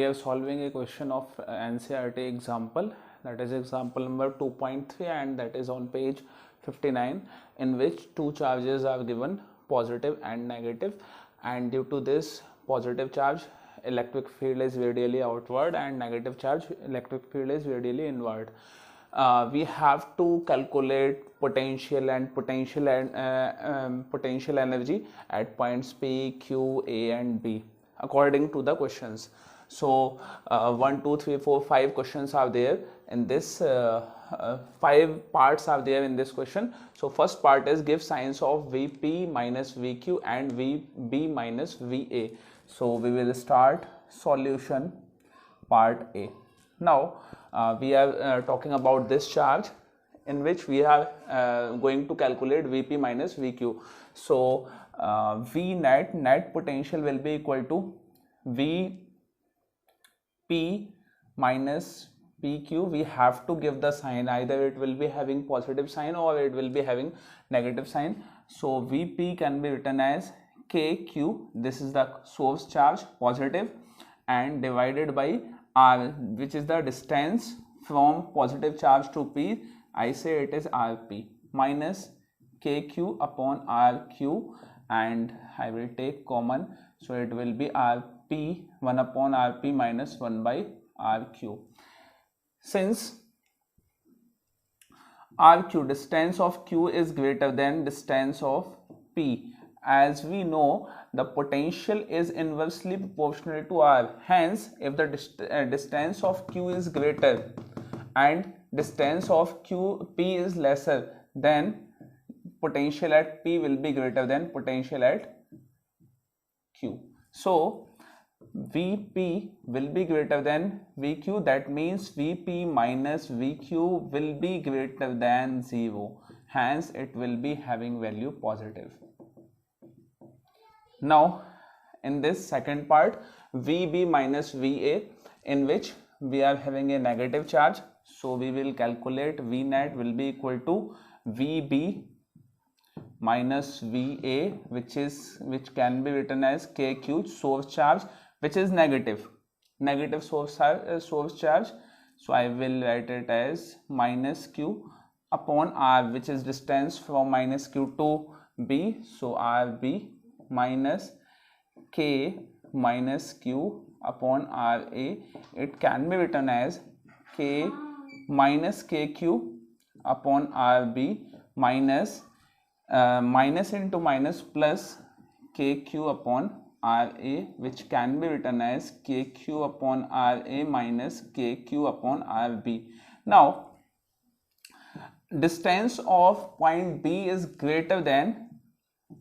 We are solving a question of NCERT example, that is example number 2.3, and that is on page 59, in which two charges are given, positive and negative, and due to this positive charge electric field is radially outward and negative charge electric field is radially inward. We have to calculate potential energy at points P, Q, A and B according to the questions. So 1, 2, 3, 4, 5 questions are there in this, 5 parts are there in this question. So first part is give signs of Vp minus Vq and Vb minus Va. So we will start solution part A. Now we are talking about this charge in which we are going to calculate Vp minus Vq. So V net potential will be equal to Vp minus PQ. We have to give the sign, either it will be having positive sign or it will be having negative sign. So Vp can be written as KQ, this is the source charge, positive, and divided by R, which is the distance from positive charge to P, I say it is Rp, minus KQ upon RQ, and I will take common, so it will be Rp, 1 upon Rp minus 1 by Rq. Since RQ, distance of Q is greater than distance of P, as we know the potential is inversely proportional to R. Hence, if the distance of Q is greater and distance of P is lesser, then potential at P will be greater than potential at Q. So Vp will be greater than Vq, that means Vp minus Vq will be greater than 0, hence it will be having value positive. Now in this second part, Vb minus Va, in which we are having a negative charge, so we will calculate V net will be equal to Vb minus Va, which can be written as KQ, source charge, which is negative source charge. So I will write it as minus Q upon R, which is distance from minus Q to B, so Rb minus K minus Q upon Ra. It can be written as K minus KQ upon Rb minus minus into minus plus KQ upon Ra, which can be written as KQ upon Ra minus KQ upon Rb. Now distance of point B is greater than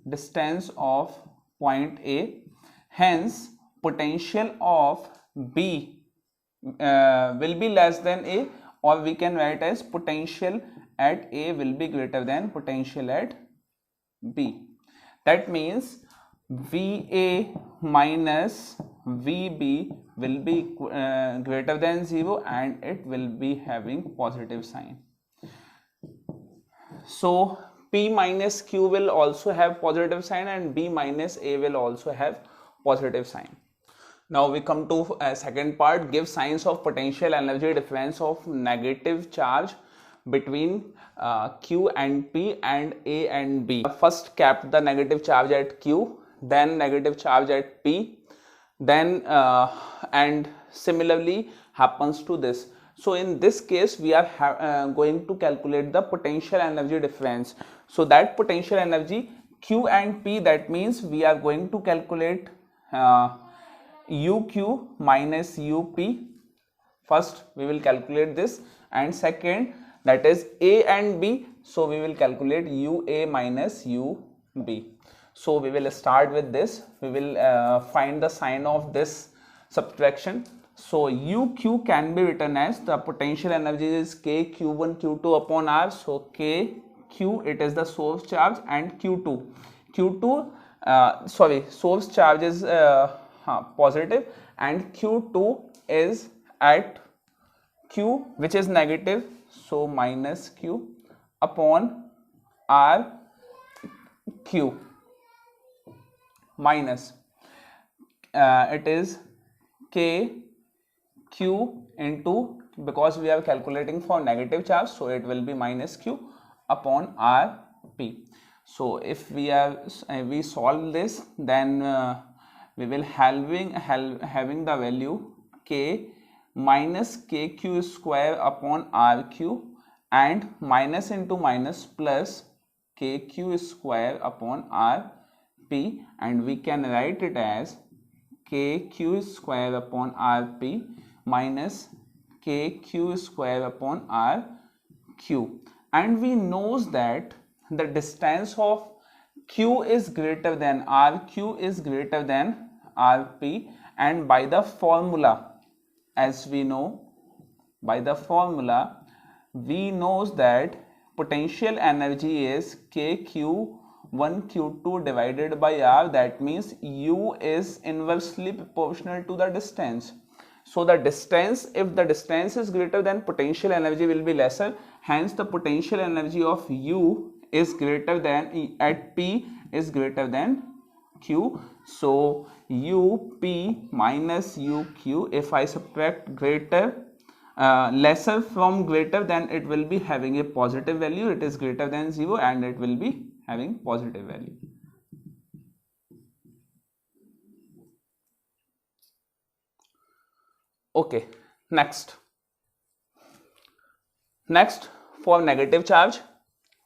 distance of point A, hence potential of B will be less than A, or we can write as potential at A will be greater than potential at B. That means Va minus Vb will be greater than 0 and it will be having positive sign. So P minus Q will also have positive sign and B minus A will also have positive sign. Now we come to a second part, give signs of potential energy difference of negative charge between Q and P and A and B. First kept the negative charge at Q, then negative charge at P, then and similarly happens to this. So in this case we are going to calculate the potential energy difference. So that potential energy Q and P, that means we are going to calculate UQ minus UP. First we will calculate this, and second, that is A and B, so we will calculate UA minus UB. So we will start with this. We will find the sign of this subtraction. So UQ can be written as, the potential energy is KQ1 Q2 upon R, so KQ, it is the source charge, and Q2 source charge is positive and Q2 is at Q, which is negative, so minus Q upon R Q minus it is K q into, because we are calculating for negative charge, so it will be minus q upon rp. So if we solve this, then we will having the value k minus kq square upon rq, and minus into minus plus kq square upon rp, and we can write it as kq square upon rp minus kq square upon rq. And we knows that the distance of q is greater than rq is greater than rp, and by the formula, as we know, by the formula we knows that potential energy is kq1 q2 divided by r. That means u is inversely proportional to the distance. So the distance, if the distance is greater, then potential energy will be lesser. Hence the potential energy of u is greater than, at p is greater than q. So up minus uq, if I subtract lesser from greater, then it will be having a positive value. It is greater than 0 and it will be having positive value. Okay, next for negative charge,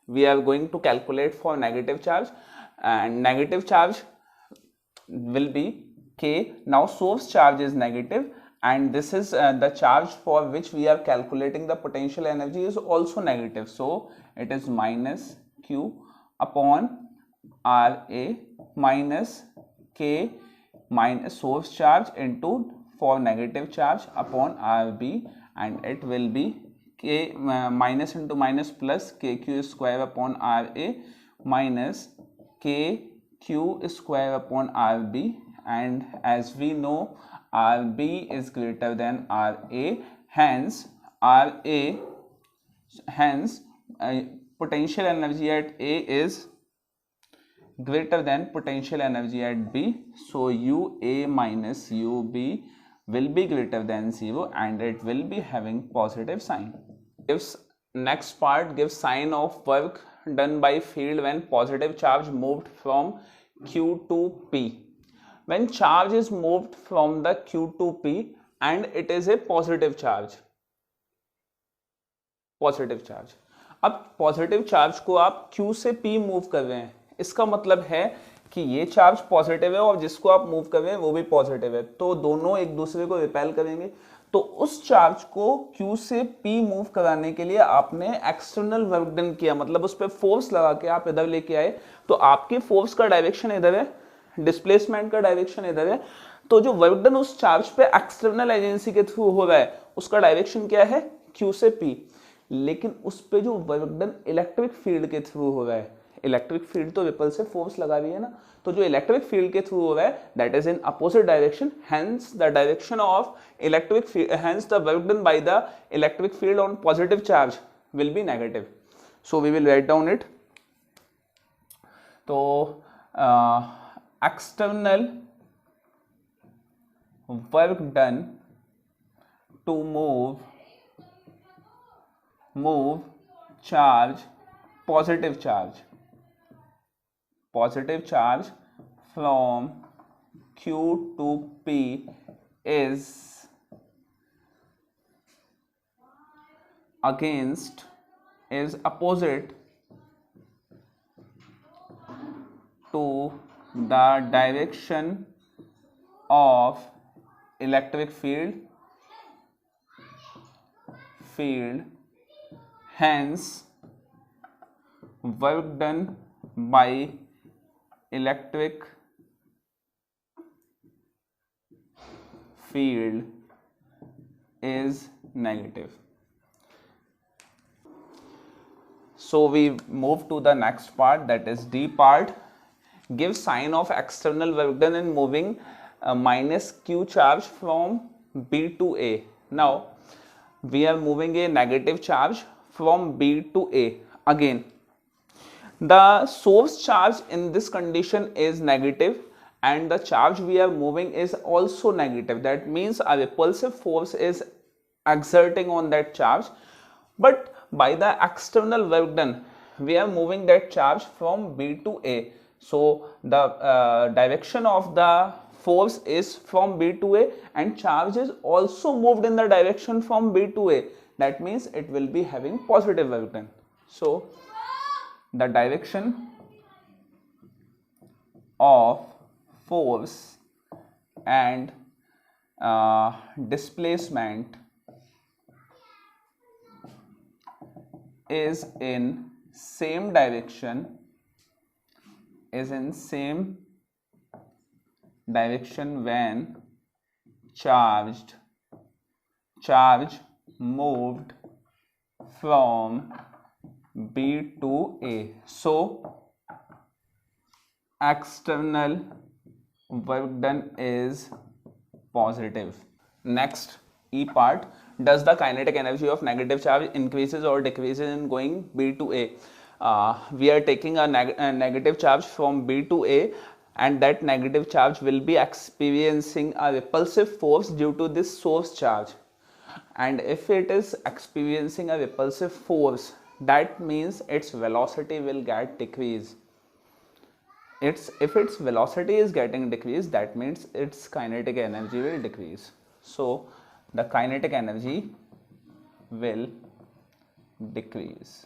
we are going to calculate for negative charge, and negative charge will be k. Now source charge is negative, and this is the charge for which we are calculating the potential energy is also negative, so it is minus q upon ra minus k minus source charge into, for negative charge, upon rb, and it will be k minus into minus plus kq square upon ra minus kq square upon rb, and as we know rb is greater than ra, hence potential energy at a is greater than potential energy at b, so ua minus ub will be greater than 0 and it will be having positive sign. Next part gives sign of work done by field when positive charge moved from q to p. When charge is moved from the q to p and it is a positive charge, अब positive charge को आप q से p move कर रहे हैं, इसका मतलब है कि ये चार्ज पॉजिटिव है और जिसको आप मूव कर रहे हैं वो भी पॉजिटिव है, तो दोनों एक दूसरे को रिपेल करेंगे। तो उस चार्ज को q से p मूव कराने के लिए आपने एक्सटर्नल वर्क डन किया, मतलब उस पर फोर्स लगा के आप इधर लेके आए, तो आपके फोर्स का डायरेक्शन इधर है, डिस्प्लेसमेंट का डायरेक्शन इधर है, तो जो वर्क डन उस चार्ज पे एक्सटर्नल एजेंसी के थ्रू हो रहा है उसका डायरेक्शन क्या है, q से p। लेकिन उस पे जो वर्क डन इलेक्ट्रिक फील्ड के थ्रू हो रहा है, इलेक्ट्रिक फील्ड तो रिपल से फोर्स लगा रही है ना, तो जो इलेक्ट्रिक फील्ड के थ्रू हो रहा है that is in opposite direction, hence the direction of electric field, hence the work done by the electric field on positive charge will be negative. So we will write down it. तो external work done to move charge, positive charge from q to p is opposite to the direction of electric field, hence work done by electric field is negative. So we move to the next part, that is D part. Give sign of external work done in moving minus q charge from B to A. Now we are moving a negative charge from B to A. Again, the source charge in this condition is negative and the charge we are moving is also negative. That means a repulsive force is exerting on that charge, but by the external work done, we are moving that charge from B to A. So the direction of the force is from B to A, and charge is also moved in the direction from B to A. That means it will be having positive work done. So the direction of force and displacement is in same direction, when charge moved from B to A. So external work done is positive. Next, E part, does the kinetic energy of negative charge increases or decreases in going B to A? We are taking a negative charge from B to A, and that negative charge will be experiencing a repulsive force due to this source charge. And if it is experiencing a repulsive force, that means its velocity will get decreased. If its velocity is getting decreased, that means its kinetic energy will decrease. So the kinetic energy will decrease.